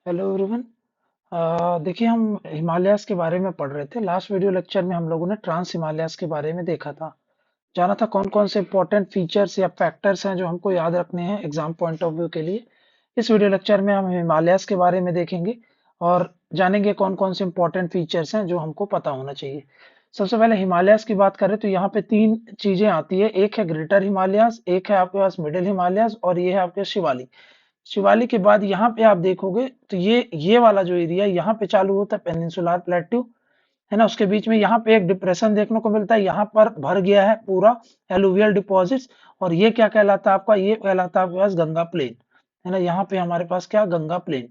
Hello everyone. देखिए, हम Himalayas के बारे में पढ़ रहे थे। लास्ट वीडियो लेक्चर में हम लोगों ने ट्रांस हिमालयाज़ के बारे में देखा था। जाना था कौन कौन से इंपॉर्टेंट फीचर्स या फैक्टर्स हैं जो हमको याद रखने हैं एग्जाम पॉइंट ऑफ व्यू के लिए। इस वीडियो लेक्चर में हम हिमालयाज़ के बारे में देखेंगे और जानेंगे कौन कौन से इंपॉर्टेंट फीचर्स हैं जो हमको पता होना चाहिए। सबसे पहले हिमालयाज़ की बात करें तो यहाँ पे तीन चीजें आती है। एक है ग्रेटर हिमालयाज़, एक है आपके पास मिडिल हिमालयाज़ और ये है आपके शिवालिक। शिवालिक के बाद यहाँ पे आप देखोगे तो ये वाला जो एरिया यहाँ पे चालू होता है पेनिनसुलर प्लेट्यू, है ना। उसके बीच में यहाँ पे एक डिप्रेशन देखने को मिलता है, यहाँ पर भर गया है पूरा एलुवियल डिपॉजिट्स। और ये क्या कहलाता है आपका, ये कहलाता है आपके पास गंगा प्लेन, है ना। यहाँ पे हमारे पास क्या, गंगा प्लेन।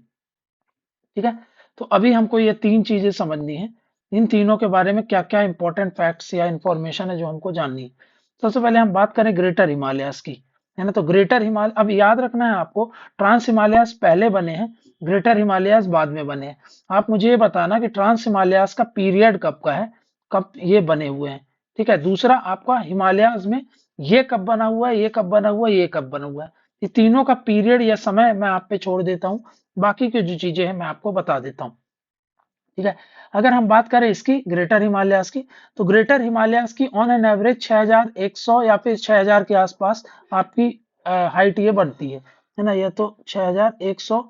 ठीक है। तो अभी हमको ये तीन चीजें समझनी है। इन तीनों के बारे में क्या क्या इंपॉर्टेंट फैक्ट्स या इंफॉर्मेशन है जो हमको जाननी है। सबसे पहले हम बात करें ग्रेटर हिमालयास की, है ना। तो ग्रेटर हिमालय, अब याद रखना है आपको, ट्रांस हिमालयास पहले बने हैं, ग्रेटर हिमालयास बाद में बने हैं। आप मुझे ये बताना कि ट्रांस हिमालयास का पीरियड कब का है, कब ये बने हुए हैं। ठीक है। दूसरा आपका हिमालयास में ये कब बना हुआ है, ये कब बना हुआ है, ये कब बना हुआ है। ये तीनों का पीरियड या समय मैं आप पे छोड़ देता हूँ, बाकी की जो चीजें हैं मैं आपको बता देता हूँ। ठीक है। अगर हम बात करें इसकी ग्रेटर हिमालयास की, तो ग्रेटर हिमालयास की ऑन एन एवरेज 6100 या फिर 6000 के आसपास आपकी हाइट ये बनती है ना। ये तो 6100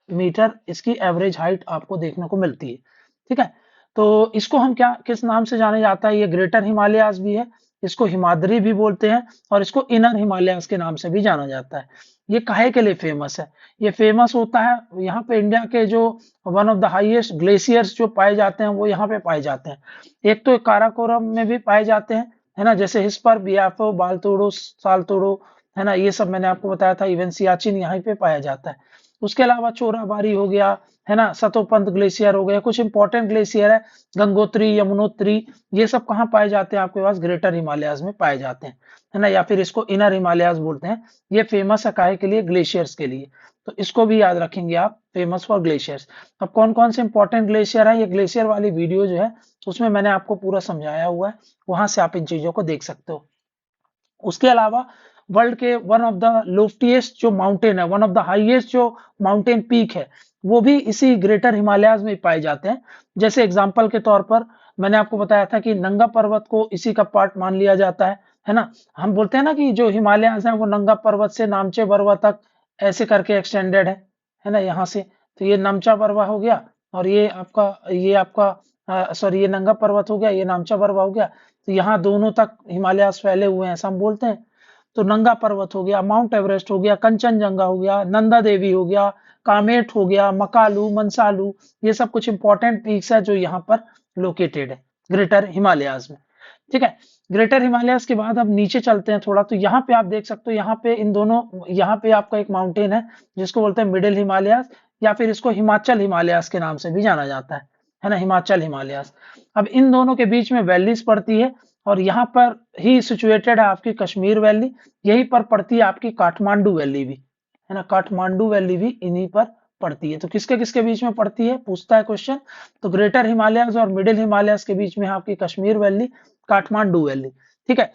मीटर इसकी एवरेज हाइट आपको देखने को मिलती है। ठीक है। तो इसको हम क्या, किस नाम से जाने जाता है, ये ग्रेटर हिमालयास भी है, इसको हिमाद्री भी बोलते हैं और इसको इनर हिमालयास के नाम से भी जाना जाता है। ये काहे के लिए फेमस है, ये फेमस होता है यहाँ पे इंडिया के जो one of the highest glaciers जो पाए जाते हैं वो यहाँ पे पाए जाते हैं। एक तो काराकोरम में भी पाए जाते हैं, है ना, जैसे हिस्पर, बियाफो, बालतोड़ो, सालतोड़ो, है ना। ये सब मैंने आपको बताया था। इवन सियाचिन यहाँ पे पाया जाता है। उसके अलावा चोराबारी हो गया, है ना, सतोपंत ग्लेशियर हो गया, कुछ इंपॉर्टेंट ग्लेशियर है, गंगोत्री, यमुनोत्री, ये सब कहाँ पाए जाते हैं आपके पास, ग्रेटर हिमालयाज में पाए जाते हैं, है ना। या फिर इसको इनर हिमालयाज बोलते हैं। ये फेमस है काहे के लिए, ग्लेशियर्स के लिए। तो इसको भी याद रखेंगे आप, फेमस फॉर ग्लेशियर्स। अब कौन कौन से इंपॉर्टेंट ग्लेशियर है, ये ग्लेशियर वाली वीडियो जो है उसमें मैंने आपको पूरा समझाया हुआ है, वहां से आप इन चीजों को देख सकते हो। उसके अलावा वर्ल्ड के वन ऑफ द लोफ्टीएस्ट जो माउंटेन है, वन ऑफ द हाईएस्ट जो माउंटेन पीक है, वो भी इसी ग्रेटर हिमालयाज में पाए जाते हैं। जैसे एग्जांपल के तौर पर मैंने आपको बताया था कि नंगा पर्वत को इसी का पार्ट मान लिया जाता है ना। हम बोलते हैं ना कि जो हिमालयाज हैं वो नंगा पर्वत से नामचे बरवा तक ऐसे करके एक्सटेंडेड है ना, यहाँ से। तो ये नामचा बरवा हो गया और ये आपका सॉरी, ये नंगा पर्वत हो गया, ये नामचा बरवा हो गया। तो यहाँ दोनों तक हिमालयास फैले हुए हैं ऐसा हम बोलते हैं। तो नंगा पर्वत हो गया, माउंट एवरेस्ट हो गया, कंचनजंगा हो गया, नंदा देवी हो गया, कामेट हो गया, मकालू, मनसालू, ये सब कुछ इंपॉर्टेंट पीक्स है जो यहाँ पर लोकेटेड है ग्रेटर हिमालयाज में। ठीक है। ग्रेटर हिमालयाज के बाद अब नीचे चलते हैं थोड़ा, तो यहाँ पे आप देख सकते हो, यहाँ पे इन दोनों, यहाँ पे आपका एक माउंटेन है जिसको बोलते हैं मिडिल हिमालयाज, या फिर इसको हिमाचल हिमालयाज के नाम से भी जाना जाता है ना, हिमाचल हिमालयाज। अब इन दोनों के बीच में वैलीज पड़ती है और यहाँ पर ही सिचुएटेड है आपकी कश्मीर वैली, यहीं पर पड़ती है आपकी काठमांडू वैली भी, है ना। काठमांडू वैली भी इन्हीं पर पड़ती है। तो किसके किसके बीच में पड़ती है, पूछता है क्वेश्चन। तो ग्रेटर हिमालयाज और मिडिल हिमालयाज के बीच में है आपकी कश्मीर वैली, काठमांडू वैली। ठीक है।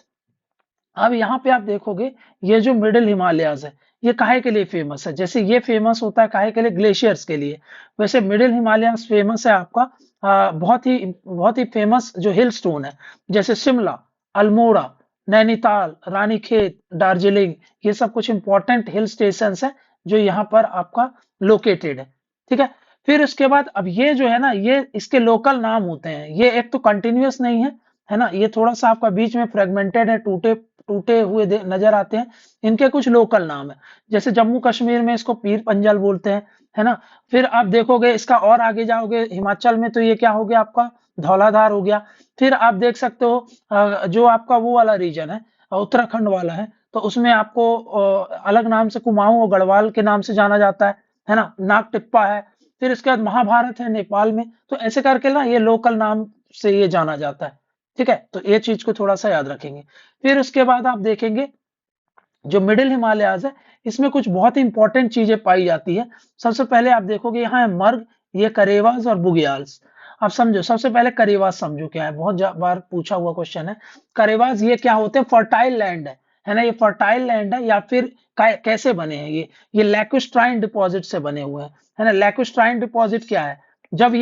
अब यहाँ पे आप देखोगे ये जो मिडिल हिमालयाज है ये काहे के लिए फेमस है, जैसे ये फेमस होता है काहे के लिए, ग्लेशियर्स के लिए, वैसे मिडिल हिमालयाज फेमस है आपका बहुत ही फेमस जो हिल स्टोन है, जैसे शिमला, अल्मोड़ा, नैनीताल, रानीखेत, दार्जिलिंग, ये सब कुछ इंपॉर्टेंट हिल स्टेशन है जो यहाँ पर आपका लोकेटेड है। ठीक है। फिर उसके बाद अब ये जो है ना, ये इसके लोकल नाम होते हैं, ये एक तो कंटिन्यूअस नहीं है ना, ये थोड़ा सा आपका बीच में फ्रेगमेंटेड है, टूटे टूटे हुए नजर आते हैं। इनके कुछ लोकल नाम है, जैसे जम्मू कश्मीर में इसको पीर पंजल बोलते हैं, है ना। फिर आप देखोगे इसका और आगे जाओगे हिमाचल में, तो ये क्या हो गया आपका, धौलाधार हो गया। फिर आप देख सकते हो जो आपका वो वाला रीजन है, उत्तराखंड वाला है, तो उसमें आपको अलग नाम से कुमाऊं और गढ़वाल के नाम से जाना जाता है ना, नाग टिप्पा है। फिर इसके बाद महाभारत है नेपाल में। तो ऐसे करके ना ये लोकल नाम से ये जाना जाता है। ठीक है। तो ये चीज को थोड़ा सा याद रखेंगे। फिर उसके बाद आप देखेंगे जो मिडिल हिमालयाज है इसमें कुछ बहुत ही इंपॉर्टेंट चीजें पाई जाती है। सबसे पहले आप देखोगे यहाँ है मर्ग, ये करेवास और बुग्याल्स। आप समझो, सबसे पहले करेवास समझो क्या है, बहुत बार पूछा हुआ क्वेश्चन है। करेवास ये क्या होते हैं, फर्टाइल लैंड है ना, ये फर्टाइल लैंड है या फिर कैसे बने हैं ये लैकुस्ट्राइन डिपॉजिट से बने हुए हैं, है ना। लैकुस्ट्राइन डिपॉजिट क्या है? जब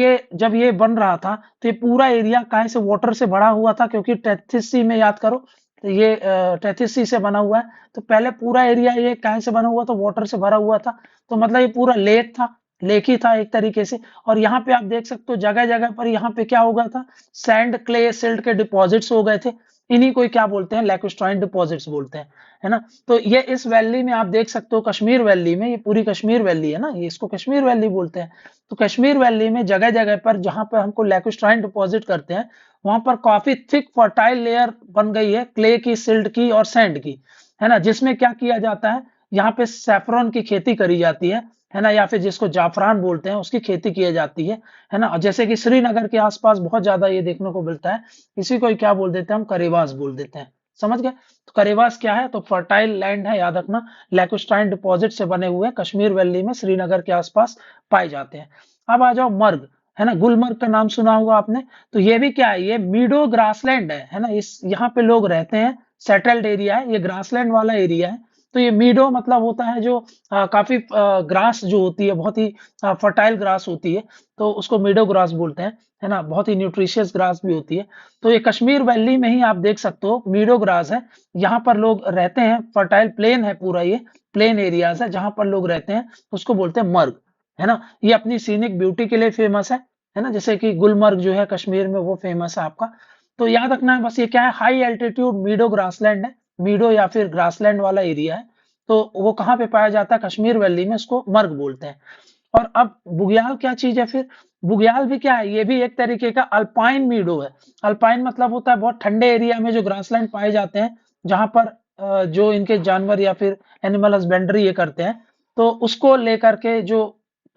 ये बन रहा था तो ये पूरा एरिया काहे से वाटर से भरा हुआ था, क्योंकि टेथिस सी में याद करो तो ये टेथिस सी से बना हुआ है। तो पहले पूरा एरिया ये काहे से बना हुआ था? वाटर से भरा हुआ था। तो मतलब ये पूरा लेक था, लेक ही था एक तरीके से। और यहाँ पे आप देख सकते हो जगह जगह पर यहाँ पे क्या हो गया था? सैंड, क्ले, सिल्ट के डिपॉजिट्स हो गए थे। इन्हीं को ही क्या बोलते हैं? लैकुस्ट्राइन डिपॉजिट्स बोलते हैं, है ना। तो ये इस वैली में आप देख सकते हो, कश्मीर वैली में, ये पूरी कश्मीर वैली है ना, ये इसको कश्मीर वैली बोलते हैं। तो कश्मीर वैली में जगह जगह पर जहां पर हमको लैकुस्ट्राइन डिपॉजिट करते हैं, वहां पर काफी थिक फर्टाइल लेयर बन गई है, क्ले की, सिल्ट की और सैंड की, है ना। जिसमें क्या किया जाता है? यहाँ पे सैफरन की खेती करी जाती है ना, या फिर जिसको जाफरान बोलते हैं उसकी खेती की जाती है ना। और जैसे कि श्रीनगर के आसपास बहुत ज्यादा ये देखने को मिलता है। इसी को ही क्या बोल देते हैं हम? करेवास बोल देते हैं। समझ गए? तो करेवास क्या है? तो फर्टाइल लैंड है, याद रखना। लैकुस्ट्राइन डिपॉजिट से बने हुए कश्मीर वैली में, श्रीनगर के आसपास पाए जाते हैं। अब आ जाओ मर्ग, है ना। गुलमर्ग का नाम सुना होगा आपने। तो ये भी क्या है? ये मीडो ग्रासलैंड है ना। इस यहाँ पे लोग रहते हैं, सेटल्ड एरिया है, ये ग्रासलैंड वाला एरिया है। तो ये मीडो मतलब होता है जो काफी ग्रास जो होती है, बहुत ही फर्टाइल ग्रास होती है, तो उसको मीडो ग्रास बोलते हैं, है ना। बहुत ही न्यूट्रिशियस ग्रास भी होती है। तो ये कश्मीर वैली में ही आप देख सकते हो मीडो ग्रास है। यहाँ पर लोग रहते हैं, फर्टाइल प्लेन है पूरा, ये प्लेन एरियाज है जहां पर लोग रहते हैं, उसको बोलते हैं मर्ग, है ना। ये अपनी सीनिक ब्यूटी के लिए फेमस है ना। जैसे कि गुलमर्ग जो है कश्मीर में, वो फेमस है आपका। तो याद रखना है बस, ये क्या है? हाई एल्टीट्यूड मीडो ग्रासलैंड है, मीडो या फिर ग्रासलैंड वाला एरिया है। तो वो कहाँ पे पाया जाता है? कश्मीर वैली में, उसको मर्ग बोलते हैं। और अब बुग्याल क्या चीज है फिर? बुग्याल भी क्या है? ये भी एक तरीके का अल्पाइन मीडो है। अल्पाइन मतलब होता है बहुत ठंडे एरिया में जो ग्रासलैंड पाए जाते हैं, जहां पर जो इनके जानवर या फिर एनिमल हस्बेंड्री ये करते हैं, तो उसको लेकर के जो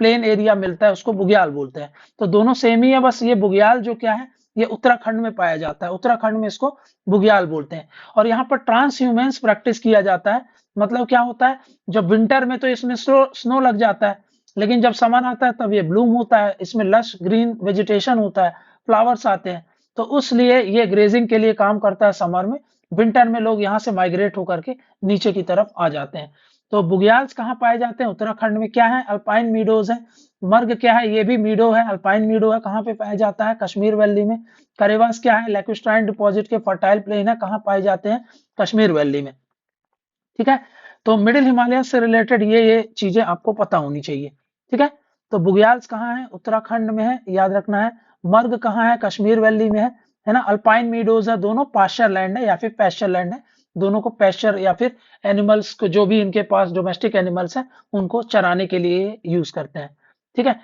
प्लेन एरिया मिलता है उसको बुग्याल बोलते हैं। तो दोनों सेम ही है, बस ये बुग्याल जो क्या है, ये उत्तराखंड में पाया जाता है, उत्तराखंड में इसको बुग्याल बोलते हैं। और यहाँ पर ट्रांस ह्यूमेंस प्रैक्टिस किया जाता है। मतलब क्या होता है? जब विंटर में तो इसमें स्नो लग जाता है, लेकिन जब समर आता है तब ये ब्लूम होता है, इसमें लश ग्रीन वेजिटेशन होता है, फ्लावर्स आते हैं। तो उसलिए ये ग्रेजिंग के लिए काम करता है समर में। विंटर में लोग यहाँ से माइग्रेट होकर के नीचे की तरफ आ जाते हैं। तो बुग्याल्स कहाँ पाए जाते हैं? उत्तराखंड में। क्या है? अल्पाइन मीडोज है। मर्ग क्या है? ये भी मीडो है, अल्पाइन मीडो है। कहाँ पे पाया जाता है? कश्मीर वैली में। करेवास क्या है? लैकुस्ट्राइन डिपॉजिट के फर्टाइल प्लेन है, कहाँ पाए जाते हैं? कश्मीर वैली में। ठीक है। तो मिडिल हिमालय से रिलेटेड ये चीजें आपको पता होनी चाहिए। ठीक है। तो बुग्याल्स कहाँ है? उत्तराखंड में है, याद रखना है। मर्ग कहाँ है? कश्मीर वैली में है ना। अल्पाइन मीडोज है, दोनों पास्चर लैंड है या फिर पैस्चर लैंड है। दोनों को पैस्चर या फिर एनिमल्स को, जो भी इनके पास डोमेस्टिक एनिमल्स हैं, उनको चराने के लिए यूज करते हैं। ठीक है।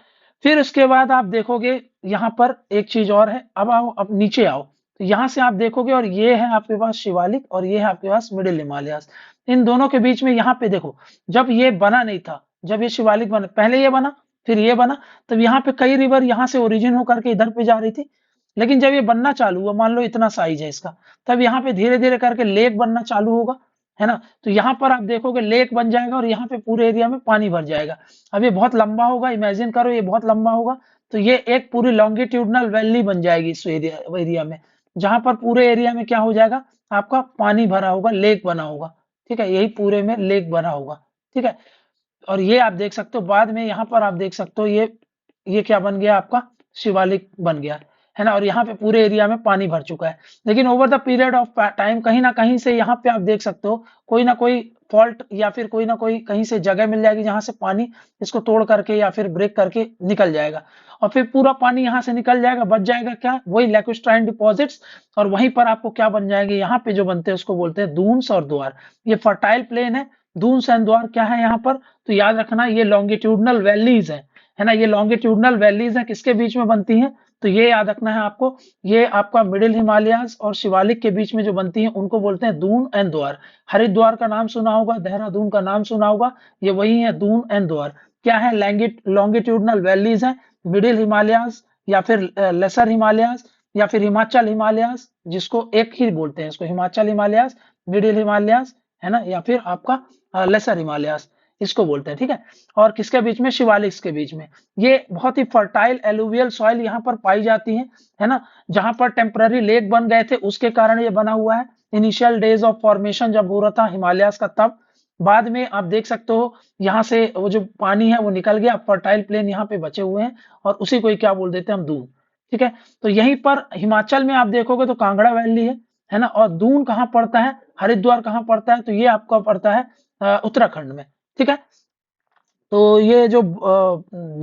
फिर उसके बाद आप देखोगे यहाँ पर एक चीज और है। अब आओ, अब नीचे आओ, तो यहाँ से आप देखोगे और ये है आपके पास शिवालिक और ये है आपके पास मिडिल हिमालयास। इन दोनों के बीच में यहाँ पे देखो, जब ये बना नहीं था, जब ये शिवालिक बना, पहले ये बना फिर ये बना, तब यहाँ पे कई रिवर यहाँ से ओरिजिन होकर के इधर पे जा रही थी। लेकिन जब ये बनना चालू हुआ, मान लो इतना साइज है इसका, तब यहाँ पे धीरे धीरे करके लेक बनना चालू होगा, है ना। तो यहाँ पर आप देखोगे लेक बन जाएगा और यहाँ पे पूरे एरिया में पानी भर जाएगा। अब ये बहुत लंबा होगा, इमेजिन करो ये बहुत लंबा होगा। तो ये एक पूरी लॉन्गिट्यूडनल वैली बन जाएगी इस एरिया में, जहां पर पूरे एरिया में क्या हो जाएगा? आपका पानी भरा होगा, लेक बना होगा। ठीक है, यही पूरे में लेक बना होगा। ठीक है। और ये आप देख सकते हो बाद में, यहाँ पर आप देख सकते हो ये क्या बन गया? आपका शिवालिक बन गया, है ना। और यहाँ पे पूरे एरिया में पानी भर चुका है। लेकिन over the period of time कहीं ना कहीं से यहाँ पे आप देख सकते हो कोई ना कोई फॉल्ट या फिर कोई ना कोई कहीं से जगह मिल जाएगी जहां से पानी इसको तोड़ करके या फिर ब्रेक करके निकल जाएगा। और फिर पूरा पानी यहाँ से निकल जाएगा, बच जाएगा क्या? वही लैकुस्ट्राइन डिपॉजिट्स। और वहीं पर आपको क्या बन जाएंगे? यहाँ पे जो बनते हैं उसको बोलते हैं दून्स और द्वार। ये फर्टाइल प्लेन है। दून्स एंड द्वार क्या है यहाँ पर? तो याद रखना ये लॉन्गिट्यूडनल वैलीज है ना। ये लॉन्गिट्यूडनल वैलीज है, किसके बीच में बनती हैं? तो ये याद रखना है आपको, ये आपका मिडिल हिमालयाज और शिवालिक के बीच में जो बनती हैं उनको बोलते हैं दून एंड द्वार। हरिद्वार का नाम सुना होगा, देहरादून का नाम सुना होगा, ये वही है दून एंड द्वार। क्या है? लॉन्गिट्यूडनल वैलीज है, मिडिल हिमालयाज या फिर लेसर हिमालयाज या फिर हिमाचल हिमालयाज, जिसको एक ही बोलते हैं, इसको हिमाचल हिमालयाज, मिडिल हिमालयाज, है ना, या फिर आपका लेसर हिमालयाज, इसको बोलते हैं। ठीक है। और किसके बीच में? शिवालिक्स के बीच में। ये बहुत ही फर्टाइल एलुवियल सॉइल यहाँ पर पाई जाती है ना। जहां पर टेम्पररी लेक बन गए थे उसके कारण ये बना हुआ है। इनिशियल डेज ऑफ फॉर्मेशन जब हो रहा था हिमालयास का, तब बाद में आप देख सकते हो यहाँ से वो जो पानी है वो निकल गया, फर्टाइल प्लेन यहाँ पे बचे हुए हैं और उसी को ही क्या बोल देते हैं हम, दून। ठीक है, तो यहीं पर हिमाचल में आप देखोगे तो कांगड़ा वैली है ना, और दून कहाँ पड़ता है, हरिद्वार कहाँ पड़ता है, तो ये आपका पड़ता है उत्तराखंड में। ठीक है, तो ये जो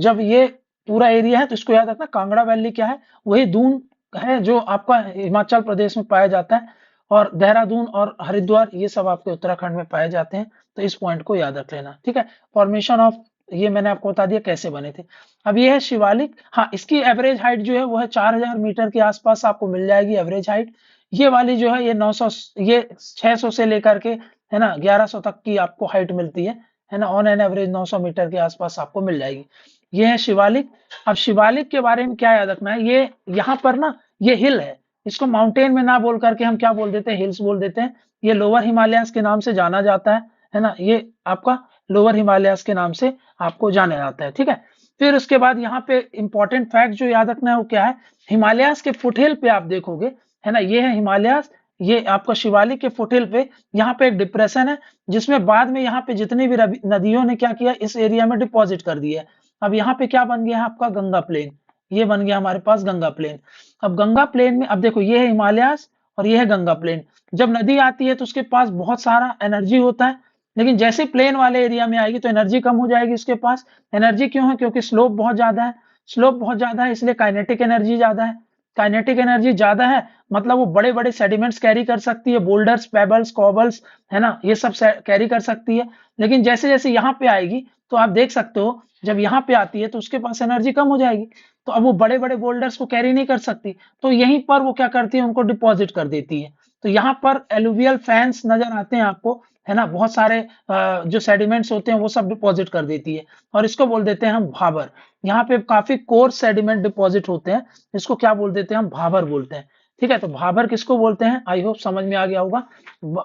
जब ये पूरा एरिया है तो इसको याद रखना, कांगड़ा वैली क्या है, वही दून है जो आपका हिमाचल प्रदेश में पाया जाता है, और देहरादून और हरिद्वार ये सब आपके उत्तराखंड में पाए जाते हैं। तो इस पॉइंट को याद रख लेना। ठीक है, फॉर्मेशन ऑफ, ये मैंने आपको बता दिया कैसे बने थे। अब ये है शिवालिक। हाँ, इसकी एवरेज हाइट जो है वो है 4000 मीटर के आसपास आपको मिल जाएगी एवरेज हाइट। ये वाली जो है ये 900, ये 600 से लेकर के है ना 1100 तक की आपको हाइट मिलती है ना, ऑन एन एवरेज 900 मीटर के आसपास आपको मिल जाएगी। ये है शिवालिक। अब शिवालिक के बारे में क्या याद रखना है, ये यहाँ पर ना ये हिल है, इसको माउंटेन में ना बोल करके हम क्या बोल देते हैं, हिल्स बोल देते हैं। ये लोअर हिमालयस के नाम से जाना जाता है ना, ये आपका लोअर हिमालयस के नाम से आपको जाना जाता है। ठीक है, फिर उसके बाद यहाँ पे इंपॉर्टेंट फैक्ट जो याद रखना है वो क्या है, हिमालयस के फुटहिल पे आप देखोगे है ना, ये है हिमालयस, ये आपका शिवालिक के फुटहिल पे यहाँ पे एक डिप्रेशन है, जिसमें बाद में यहाँ पे जितनी भी नदियों ने क्या किया, इस एरिया में डिपॉजिट कर दिया है। अब यहाँ पे क्या बन गया है आपका, गंगा प्लेन, ये बन गया हमारे पास गंगा प्लेन। अब गंगा प्लेन में अब देखो ये है हिमालयस और ये है गंगा प्लेन। जब नदी आती है तो उसके पास बहुत सारा एनर्जी होता है, लेकिन जैसे प्लेन वाले एरिया में आएगी तो एनर्जी कम हो जाएगी उसके पास। एनर्जी क्यों है, क्योंकि स्लोप बहुत ज्यादा है, स्लोप बहुत ज्यादा है इसलिए काइनेटिक एनर्जी ज्यादा है। काइनेटिक एनर्जी ज्यादा है मतलब वो बड़े बड़े सेडिमेंट्स कैरी कर सकती है, बोल्डर्स, पेबल्स, कॉबल्स है ना, ये सब कैरी कर सकती है। लेकिन जैसे जैसे यहाँ पे आएगी तो आप देख सकते हो जब यहाँ पे आती है तो उसके पास एनर्जी कम हो जाएगी, तो अब वो बड़े बड़े बोल्डर्स को कैरी नहीं कर सकती, तो यहीं पर वो क्या करती है, उनको डिपॉजिट कर देती है। तो यहाँ पर एलुवियल फैंस नजर आते हैं आपको है ना, बहुत सारे जो सेडिमेंट्स होते हैं वो सब डिपॉजिट कर देती है, और इसको बोल देते हैं हम भाबर। यहाँ पे काफी कोर्स सेडिमेंट डिपॉजिट होते हैं, इसको क्या बोल देते हैं हम, भाबर बोलते हैं। ठीक है, तो भाबर किसको बोलते हैं, आई होप समझ में आ गया होगा।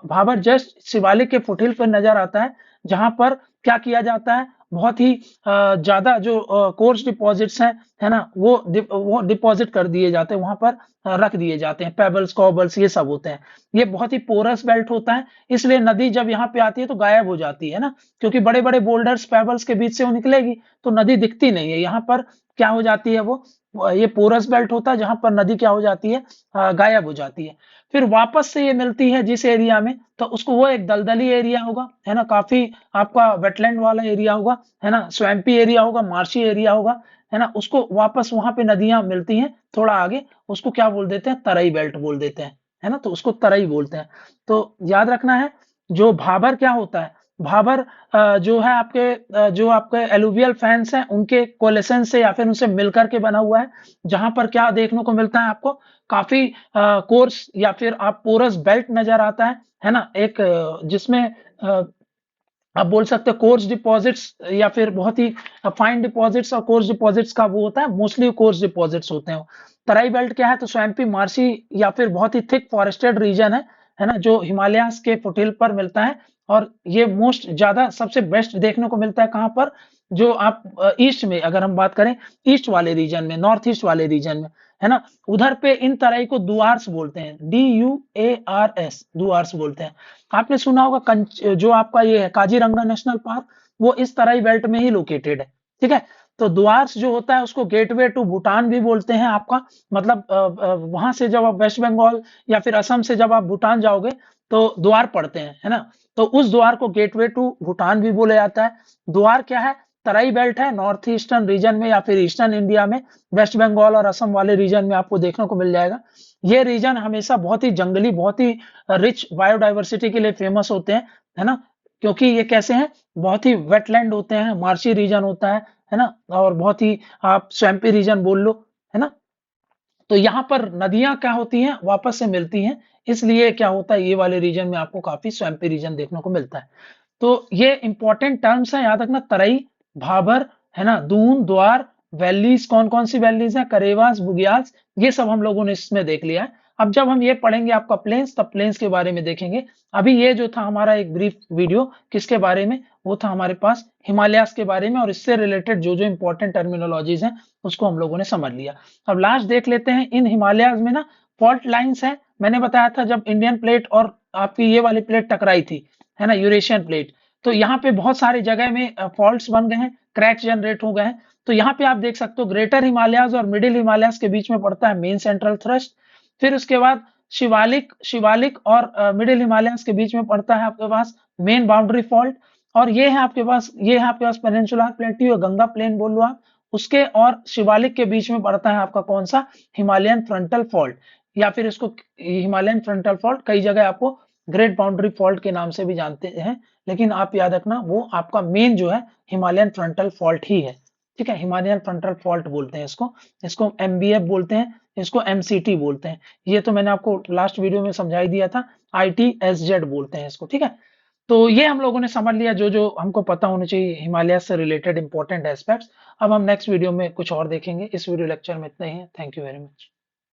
भाबर जस्ट शिवालिक के फुटहिल पर नजर आता है, जहां पर क्या किया जाता है, बहुत ही ज्यादा जो कोर्स डिपॉजिट्स हैं है ना, वो डिपॉजिट कर दिए जाते हैं वहां पर, रख दिए जाते हैं, पेबल्स, कॉबल्स ये सब होते हैं। ये बहुत ही पोरस बेल्ट होता है, इसलिए नदी जब यहाँ पे आती है तो गायब हो जाती है ना, क्योंकि बड़े बड़े बोल्डर्स, पेबल्स के बीच से वो निकलेगी तो नदी दिखती नहीं है। यहाँ पर क्या हो जाती है वो ये पोरस बेल्ट होता है जहां पर नदी क्या हो जाती है, गायब हो जाती है। फिर वापस से ये मिलती है जिस एरिया में, तो उसको वो एक दलदली एरिया होगा है ना, काफी आपका वेटलैंड वाला एरिया होगा है ना, स्वैम्पी एरिया होगा, मार्शी एरिया होगा है ना, उसको वापस वहां पे नदियां मिलती हैं थोड़ा आगे, उसको क्या बोल देते हैं, तराई बेल्ट बोल देते हैं है ना, तो उसको तराई बोलते हैं। तो याद रखना है, जो भाबर क्या होता है, भाबर जो है आपके जो आपके एलुवियल फैंस हैं उनके कोलेशन से या फिर उनसे मिलकर के बना हुआ है, जहां पर क्या देखने को मिलता है आपको, काफी कोर्स या फिर आप पोरस बेल्ट नजर आता है ना, एक जिसमें आप बोल सकते हो कोर्स डिपॉजिट्स या फिर बहुत ही फाइन डिपॉजिट्स, और कोर्स डिपॉजिट्स का वो होता है, मोस्टली कोर्स डिपॉजिट्स होते हैं। तराई बेल्ट क्या है, तो स्वैम्पी, मार्शी या फिर बहुत ही थिक फॉरेस्टेड रीजन है ना, जो हिमालयास के फुटहिल पर मिलता है। और ये मोस्ट ज्यादा सबसे बेस्ट देखने को मिलता है कहाँ पर, जो आप ईस्ट में अगर हम बात करें, ईस्ट वाले रीजन में, नॉर्थ ईस्ट वाले रीजन में है ना, उधर पे इन तराई को दुआर्स बोलते हैं, DUARS, दुआर्स बोलते हैं। आपने सुना होगा जो आपका ये है काजीरंगा नेशनल पार्क, वो इस तराई बेल्ट में ही लोकेटेड है। ठीक है, तो द्वार्स जो होता है उसको गेटवे टू भूटान भी बोलते हैं आपका, मतलब वहां से जब आप वेस्ट बंगाल या फिर असम से जब आप भूटान जाओगे तो द्वार पड़ते हैं है ना, तो उस द्वार को गेटवे टू भूटान भी बोला जाता है। द्वार क्या है, तराई बेल्ट है, नॉर्थ ईस्टर्न रीजन में या फिर ईस्टर्न इंडिया में, वेस्ट बंगाल और असम वाले रीजन में आपको देखने को मिल जाएगा। ये रीजन हमेशा बहुत ही जंगली, बहुत ही रिच बायोडाइवर्सिटी के लिए फेमस होते हैं है ना, क्योंकि ये कैसे हैं, बहुत ही वेटलैंड होते हैं, मार्शी रीजन होता है ना, और बहुत ही आप स्वैम्पी रीजन बोल लो है ना। तो यहाँ पर नदियां क्या होती हैं, वापस से मिलती हैं, इसलिए क्या होता है, ये वाले रीजन में आपको काफी स्वैम्पी रीजन देखने को मिलता है। तो ये इंपॉर्टेंट टर्म्स हैं, याद रखना, तराई, भाबर है ना, दून, द्वार, वैलीज, कौन कौन सी वैलीज है, करेवास, बुग्याल्स, ये सब हम लोगों ने इसमें देख लिया है। अब जब हम ये पढ़ेंगे आपका प्लेन्स, तब प्लेन्स के बारे में देखेंगे। अभी ये जो था हमारा एक ब्रीफ वीडियो किसके बारे में, वो था हमारे पास हिमालयास के बारे में, और इससे रिलेटेड जो जो इंपॉर्टेंट टर्मिनोलॉजीज हैं उसको हम लोगों ने समझ लिया। अब लास्ट देख लेते हैं, इन हिमालयाज में ना फॉल्ट लाइन्स है, मैंने बताया था जब इंडियन प्लेट और आपकी ये वाली प्लेट टकराई थी है ना, यूरेशियन प्लेट, तो यहाँ पे बहुत सारी जगह में फॉल्ट्स बन गए हैं, क्रैक्स जनरेट हो गए हैं। तो यहाँ पे आप देख सकते हो ग्रेटर हिमालयाज और मिडिल हिमालयाज के बीच में पड़ता है मेन सेंट्रल थ्रस्ट। फिर उसके बाद शिवालिक शिवालिक और मिडिल हिमालयाज के बीच में पड़ता है आपके पास मेन बाउंड्री फॉल्ट। और ये है आपके पास पेनिनसुलर प्लेट्यू, गंगा प्लेन बोल लो आप, उसके और शिवालिक के बीच में पड़ता है आपका कौन सा, हिमालयन फ्रंटल फॉल्ट, या फिर इसको हिमालयन फ्रंटल फॉल्ट कई जगह आपको ग्रेट बाउंड्री फॉल्ट के नाम से भी जानते हैं, लेकिन आप याद रखना वो आपका मेन जो है हिमालयन फ्रंटल फॉल्ट ही है। ठीक है, हिमालयन फ्रंटल फॉल्ट बोलते हैं इसको, इसको एमबीएफ बोलते हैं, इसको एमसीटी बोलते हैं। ये तो मैंने आपको लास्ट वीडियो में समझा ही दिया था, आईटीएसजेड बोलते हैं इसको। ठीक है, तो ये हम लोगों ने समझ लिया जो जो हमको पता होना चाहिए हिमालय से रिलेटेड इंपॉर्टेंट एस्पेक्ट्स। अब हम नेक्स्ट वीडियो में कुछ और देखेंगे। इस वीडियो लेक्चर में इतना ही है। Thank you very much.